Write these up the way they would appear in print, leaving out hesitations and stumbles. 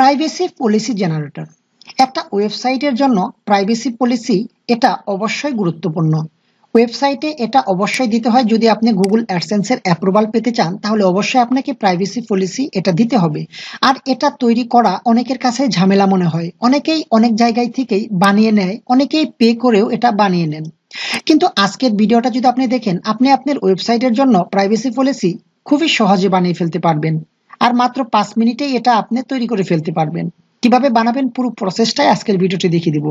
Privacy policy generator একটা ওয়েবসাইটের জন্য প্রাইভেসি পলিসি এটা অবশ্যই গুরুত্বপূর্ণ। ওয়েবসাইটে এটা অবশ্যই দিতে হয়। যদি আপনি গুগল অ্যাডসেন্সের অ্যাপ্রুভাল পেতে চান তাহলে অবশ্যই আপনাকে প্রাইভেসি পলিসি এটা দিতে হবে। আর এটা তৈরি করা অনেকের কাছে ঝামেলা মনে হয়, অনেকেই অনেক জায়গায় থেকেই বানিয়ে নেয়, অনেকেই পে করেও এটা বানিয়ে নেন। কিন্তু আজকের ভিডিওটা যদি আপনি দেখেন, আপনি আপনার ওয়েবসাইটের জন্য প্রাইভেসি পলিসি খুবই সহজে বানিয়ে ফেলতে পারবেন। আর মাত্র 5 মিনিটেই এটা আপনি তৈরি করে ফেলতে পারবেন। কিভাবে বানাবেন পুরো প্রসেসটাই আজকের ভিডিওতে দেখিয়ে দিব।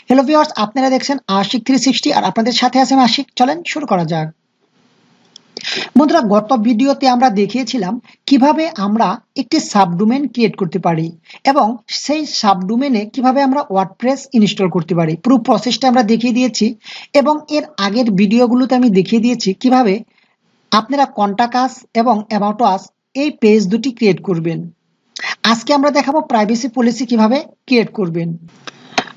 হ্যালো ভিউয়ার্স, আপনারা দেখছেন আশিক 360 আর আপনাদের সাথে আছে আশিক। চলেন শুরু করা যাক। বন্ধুরা, গত ভিডিওতে আমরা দেখিয়েছিলাম কিভাবে আমরা একটি সাবডোমেন ক্রিয়েট করতে পারি এবং সেই সাবডোমেনে কিভাবে আমরা ওয়ার্ডপ্রেস ইনস্টল করতে পারি। পুরো প্রসেসটা আমরা দেখিয়ে দিয়েছি এবং এর আগের ভিডিওগুলোতে আমি দেখিয়ে দিয়েছি কিভাবে আপনারা কন্টাক্ট আস এবং অ্যাবাউট আস এই পেজ দুটি ক্রিয়েট করবেন। আজকে আমরা দেখাবো প্রাইভেসি পলিসি কিভাবে ক্রিয়েট করবেন।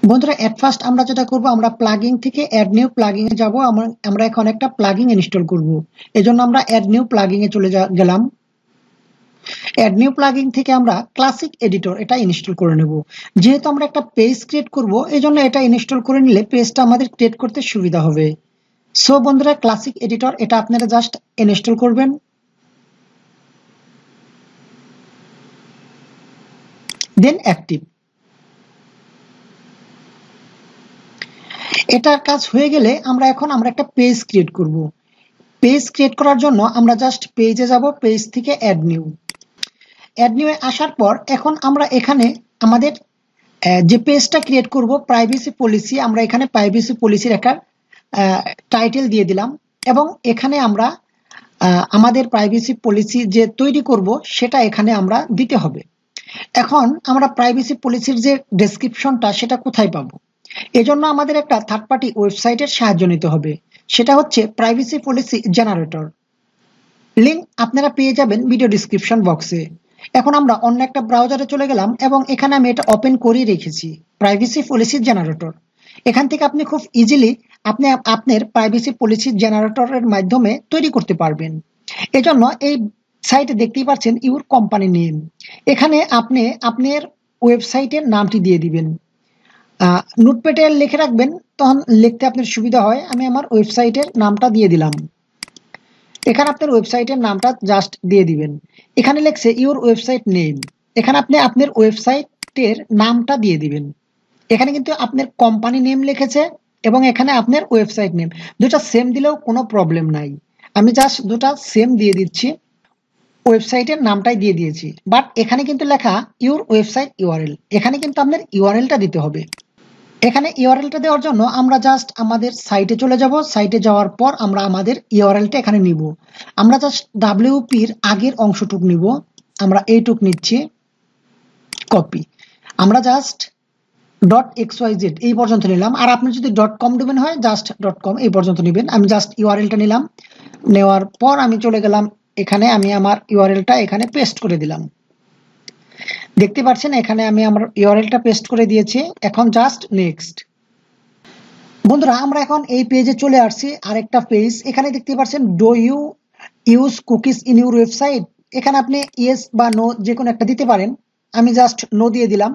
বন্ধুরা, এট ফার্স্ট আমরা যেটা করব, আমরা প্লাগইন থেকে অ্যাড নিউ প্লাগইন এ যাব। আমরা এখন একটা প্লাগইন ইনস্টল করব। এজন্য আমরা অ্যাড নিউ প্লাগইন এ চলে গেলাম। অ্যাড নিউ প্লাগইন থেকে আমরা ক্লাসিক এডিটর এটা ইনস্টল করে নেব। যেহেতু আমরা একটা পেজ ক্রিয়েট করব, এজন্য এটা ইনস্টল করে নিলে পেজটা আমাদের ক্রিয়েট করতে সুবিধা হবে। সো বন্ধুরা, ক্লাসিক এডিটর এটা আপনারা জাস্ট ইনস্টল করবেন। দেন অ্যাক্টিভ। এটার কাজ হয়ে গেলে আমরা একটা পেজ ক্রিয়েট করব। পেজ ক্রিয়েট করার জন্য আমরা জাস্ট পেজে যাব, পেজ থেকে অ্যাড নিউ এ আসার পর এখন আমরা এখানে আমাদের যে পেজটা ক্রিয়েট করব প্রাইভেসি পলিসি, আমরা এখানে প্রাইভেসি পলিসির একটা টাইটেল দিয়ে দিলাম এবং এখানে আমরা আমাদের প্রাইভেসি পলিসি যে তৈরি করব সেটা এখানে আমরা দিতে হবে। এখন আমরা প্রাইভেসি পলিসির যে ডেসক্রিপশনটা সেটা কোথায় পাবো? এজন্য আমাদের একটা থার্ড পার্টি ওয়েবসাইটের সাহায্য নিতে হবে। সেটা হচ্ছে প্রাইভেসি পলিসি জেনারেটর। লিংক আপনারা পেয়ে যাবেন ভিডিও ডিসক্রিপশন বক্সে। এখন আমরা অন্য একটা ব্রাউজারে চলে গেলাম এবং এখানে আমি এটা ওপেন করেই রেখেছি, প্রাইভেসি পলিসি জেনারেটর। এখান থেকে আপনি খুব ইজিলি আপনার প্রাইভেসি পলিসি জেনারেটরের মাধ্যমে তৈরি করতে পারবেন। এজন্য এই সাইটে দেখতেই পাচ্ছেন ইউর কোম্পানি নেম। এখানে আপনি আপনার ওয়েবসাইটের নামটি দিয়ে দিবেন। নোটপ্যাডে লিখে রাখবেন, তখন লিখতে আপনার সুবিধা হয়। আমি আমার ওয়েবসাইটের নামটা দিয়ে দিলাম। এখানে আপনার ওয়েবসাইটের নামটা জাস্ট দিয়ে দিবেন। এখানে লেখছে ইউর ওয়েবসাইট নেম, এখানে আপনি আপনার ওয়েবসাইটের নামটা দিয়ে দিবেন। এখানে কিন্তু আপনার কোম্পানি নেম লিখেছে এবং এখানে আপনার ওয়েবসাইট নেম, দুটা সেম দিলেও কোনো প্রবলেম নাই। আমি জাস্ট দুটা সেম দিয়ে দিচ্ছি, ওয়েবসাইটের নামটাই দিয়ে দিয়েছি। বাট এখানে কিন্তু লেখা ইউর ওয়েবসাইট ইউআরএল, এখানে কিন্তু আপনার ইউআরএলটা দিতে হবে। এখানে ইউআরএলটা দেওয়ার জন্য আমরা জাস্ট আমাদের সাইটে চলে যাব। সাইটে যাওয়ার পর আমরা আমাদের ইউআরএলটা এখানে নিব। আমরা জাস্ট ডাব্লিউপির আগের অংশটুক নিব, আমরা এইটুক নিচ্ছি, কপি। আমরা জাস্ট .xyz এই পর্যন্ত নিলাম। আর আপনি যদি .com ডোমেন হয় জাস্ট .com এই পর্যন্ত নেবেন। আমি জাস্ট ইউআরএলটা নিলাম। নেওয়ার পর আমি চলে গেলাম এখানে, আমি আমার ইউআরএলটা এখানে পেস্ট করে দিলাম। দেখতে পাচ্ছেন এখানে আমি আমার ইউআরএলটা পেস্ট করে দিয়েছি। এখন জাস্ট নেক্সট। বন্ধুরা, আমরা এখন এই পেজে চলে আসছি। আরেকটা পেজ এখানে দেখতে পাচ্ছেন, do you use cookies in your website. এখানে আপনি ইয়েস বা নো যে কোনো একটা দিতে পারেন। আমি জাস্ট নো দিয়ে দিলাম।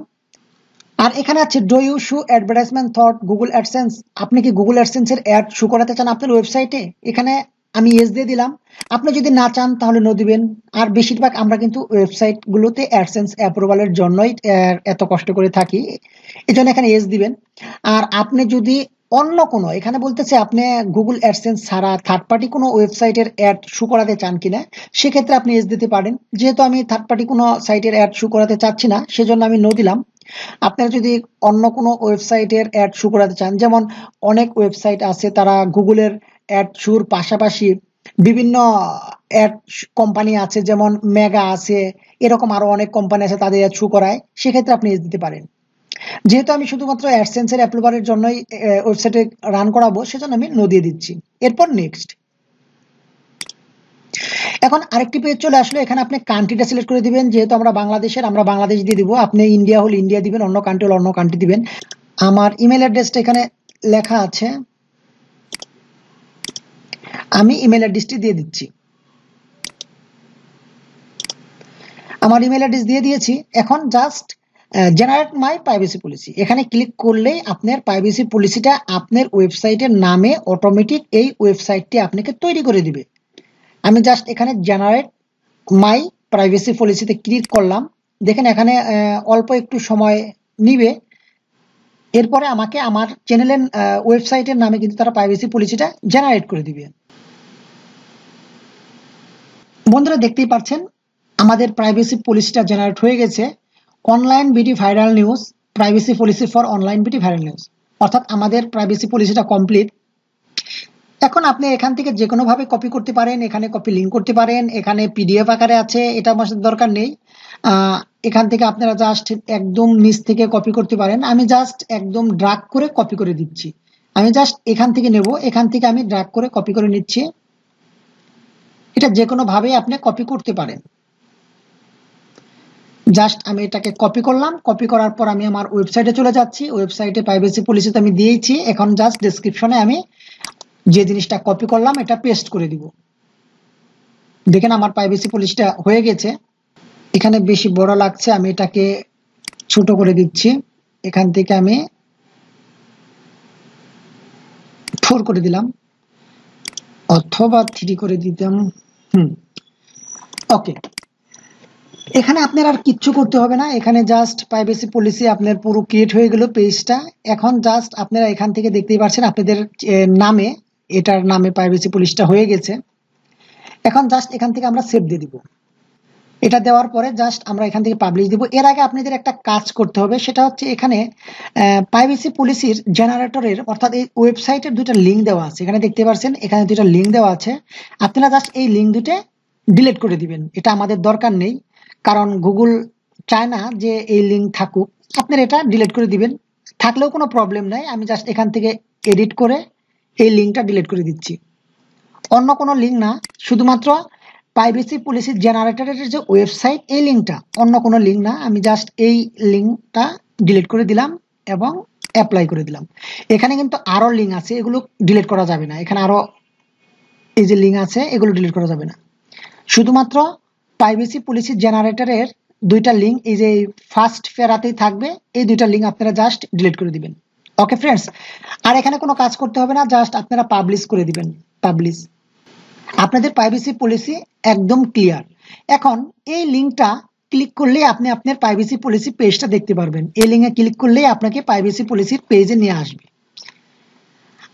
আর এখানে আছে do you show advertisement thought Google AdSense. আপনি কি গুগল অ্যাডসেন্স এর অ্যাড শো করাতে চান আপনার ওয়েবসাইটে? এখানে আমি ইয়েস দিয়ে দিলাম। আপনি যদি না চান তাহলে নো দিবেন। আর বেশিরভাগ আমরা কিন্তু ওয়েবসাইট গুলোতে অ্যাডসেন্স অ্যাপ্রুভালের জন্যই এত কষ্ট করে থাকি, এজন্য এখানে ইয়েস দিবেন। আর আপনি যদি অন্য কোনো, এখানে বলতেছে আপনি গুগল অ্যাডসেন্স ছাড়া থার্ড পার্টি কোনো ওয়েবসাইটের অ্যাড শো করাতে চান কিনা, সেক্ষেত্রে আপনি ইয়েস দিতে পারেন। যেহেতু আমি থার্ড পার্টি কোনো সাইটের অ্যাড শো করাতে চাচ্ছি না, সেজন্য আমি নো দিলাম। আপনারা যদি অন্য কোনো ওয়েবসাইটের অ্যাড শো করাতে চান, যেমন অনেক ওয়েবসাইট আছে তারা গুগলের অ্যাড শোর পাশাপাশি বিভিন্ন অ্যাড কোম্পানি আছে, যেমন মেগা আছে, এরকম আরো অনেক কোম্পানি আছে তাদের অ্যাড শো করায়, সেক্ষেত্রে আপনি ইয়েস দিতে পারেন। যেহেতু আমি শুধুমাত্র অ্যাডসেন্সের অ্যাপ্রুভালের জন্যই ওয়েবসাইটে রান করাবো, সেজন্য আমি নো দিয়ে দিচ্ছি। এরপর নেক্সট। এখন আরেকটি পেজ চলে আসলো। এখানে আপনি কান্ট্রিটা সিলেক্ট করে দিবেন। যেহেতু আমরা বাংলাদেশের, আমরা বাংলাদেশ দিয়ে দিব। আপনি ইন্ডিয়া হলে ইন্ডিয়া দিবেন, অন্য কান্ট্রি হলে অন্য কান্ট্রি দিবেন। আমার ইমেল অ্যাড্রেসটা এখানে লেখা আছে, আমি ইমেল অ্যাড্রেসটি দিয়ে দিচ্ছি। আমার ইমেল অ্যাড্রেস দিয়ে দিয়েছি। এখন জাস্ট জেনারেট মাই প্রাইভেসি পলিসি, এখানে ক্লিক করলেই আপনার প্রাইভেসি পলিসিটা আপনার ওয়েবসাইটের নামে অটোমেটিক এই ওয়েবসাইটটি আপনাকে তৈরি করে দিবে। আমি জাস্ট এখানে জেনারেট মাই প্রাইভেসি পলিসিতে ক্লিক করলাম। দেখেন এখানে অল্প একটু সময় নিবে, এরপরে আমাকে আমার চ্যানেলের ওয়েবসাইটের নামে কিন্তু তারা প্রাইভেসি পলিসিটা জেনারেট করে দিবে। বন্ধুরা দেখতেই পাচ্ছেন আমাদের প্রাইভেসি পলিসিটা জেনারেট হয়ে গেছে। Online BD viral news, privacy policy for online BD viral news, অর্থাৎ আমাদের প্রাইভেসি পলিসিটা কমপ্লিট। এখন আপনি এখান থেকে যে কোনো ভাবে কপি করতে পারেন, এখানে কপি লিঙ্ক করতে পারেন, এখানে পিডিএফ আকারে আছে, এটা আমার দরকার নেই। এখান থেকে আপনারা জাস্ট একদম নিচ থেকে কপি করতে পারেন। আমি জাস্ট একদম ড্রাগ করে কপি করে দিচ্ছি। আমি জাস্ট এখান থেকে নেব, এখান থেকে আমি ড্রাগ করে কপি করে নিচ্ছি। এটা যে কোনো ভাবে আপনি কপি করতে পারেন। জাস্ট আমি এটাকে কপি করলাম, কপি করার পর আমি আমার ওয়েবসাইটে চলে যাচ্ছি। ওয়েবসাইটে প্রাইভেসি পলিসি তো আমি দিয়েছি, এখন জাস্ট ডেসক্রিপশনে আমি যে জিনিসটা কপি করলাম এটা পেস্ট করে দিব। দেখেন আমার প্রাইভেসি পলিসিটা হয়ে গেছে। এখানে বেশি বড় লাগছে, আমি এটাকে ছোট করে দিচ্ছি। এখান থেকে আমি 4 করে দিলাম অথবা 3 করে দিতাম। ওকে, এখানে আপনার আর কিচ্ছু করতে হবে না। এখানে জাস্ট প্রাইভেসি পলিসি আপনার পুরো ক্রিয়েট হয়ে গেল পেজটা। এখন জাস্ট আপনারা এখান থেকে দেখতেই পাচ্ছেন আপনাদের নামে, এটার নামে প্রাইভেসি পলিসিটা হয়ে গেছে। এখন জাস্ট এখান থেকে আমরা সেভ দিয়ে দিব। এটা দেওয়ার পরে জাস্ট আমরা এখান থেকে পাবলিশ দিব। এর আগে আপনাদের একটা কাজ করতে হবে, সেটা হচ্ছে এখানে প্রাইভেসি পলিসির জেনারেটরের অর্থাৎ এই ওয়েবসাইটের দুইটা লিঙ্ক দেওয়া আছে, এখানে দেখতে পাচ্ছেন এখানে দুইটা লিঙ্ক দেওয়া আছে। আপনারা জাস্ট এই লিঙ্ক দুটো ডিলিট করে দিবেন, এটা আমাদের দরকার নেই, কারণ গুগল চায় না যে এই লিঙ্ক থাকুক। আপনারা এটা ডিলিট করে দিবেন, থাকলেও কোনো প্রবলেম নাই। আমি জাস্ট এখান থেকে এডিট করে এই লিঙ্কটা ডিলিট করে দিচ্ছি। অন্য কোনো লিঙ্ক না, শুধুমাত্র প্রাইভেসি পলিসি জেনারেটরের যে ওয়েবসাইট এই লিঙ্কটা, অন্য কোনো লিঙ্ক না। আমি জাস্ট এই লিঙ্কটা ডিলিট করে দিলাম এবং অ্যাপ্লাই করে দিলাম। এখানে কিন্তু আরো লিঙ্ক আছে, এগুলো ডিলিট করা যাবে না। এখানে আরো এই যে লিঙ্ক আছে এগুলো ডিলিট করা যাবে না। শুধুমাত্র প্রাইভেসি পলিসি জেনারেটরের দুইটা লিঙ্ক এই যে ফার্স্ট প্যারাতেই থাকবে, এই দুইটা লিঙ্ক আপনারা জাস্ট ডিলিট করে দিবেন। ওকে ফ্রেন্ডস, আর এখানে কোনো কাজ করতে হবে না, জাস্ট আপনারা পাবলিশ করে দিবেন। পাবলিশ, আপনাদের প্রাইভেসি পলিসি একদম ক্লিয়ার। এখন এই লিঙ্কটা ক্লিক করলেই আপনি আপনার প্রাইভেসি পলিসি পেজটা দেখতে পারবেন। এই লিঙ্কে ক্লিক করলেই আপনাকে প্রাইভেসি পলিসির পেজে নিয়ে আসবে।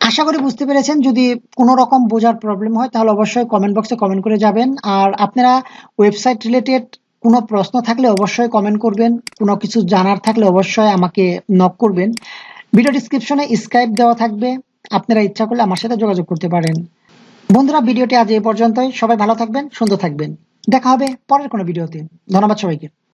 আশা করি বুঝতে পেরেছেন। যদি কোনো রকম বোঝার প্রবলেম হয় তাহলে অবশ্যই কমেন্ট বক্সে কমেন্ট করে যাবেন। আর আপনারা ওয়েবসাইট রিলেটেড কোনো প্রশ্ন থাকলে অবশ্যই কমেন্ট করবেন, কোনো কিছু জানার থাকলে অবশ্যই আমাকে নক করবেন। ভিডিও ডিসক্রিপশনে স্কাইপ দেওয়া থাকবে, আপনারা ইচ্ছা করলে আমার সাথে যোগাযোগ করতে পারেন। বন্ধুরা ভিডিওটি আজ এই পর্যন্তই। সবাই ভালো থাকবেন, সুন্দর থাকবেন। দেখা হবে পরের কোনো ভিডিওতে। ধন্যবাদ সবাইকে।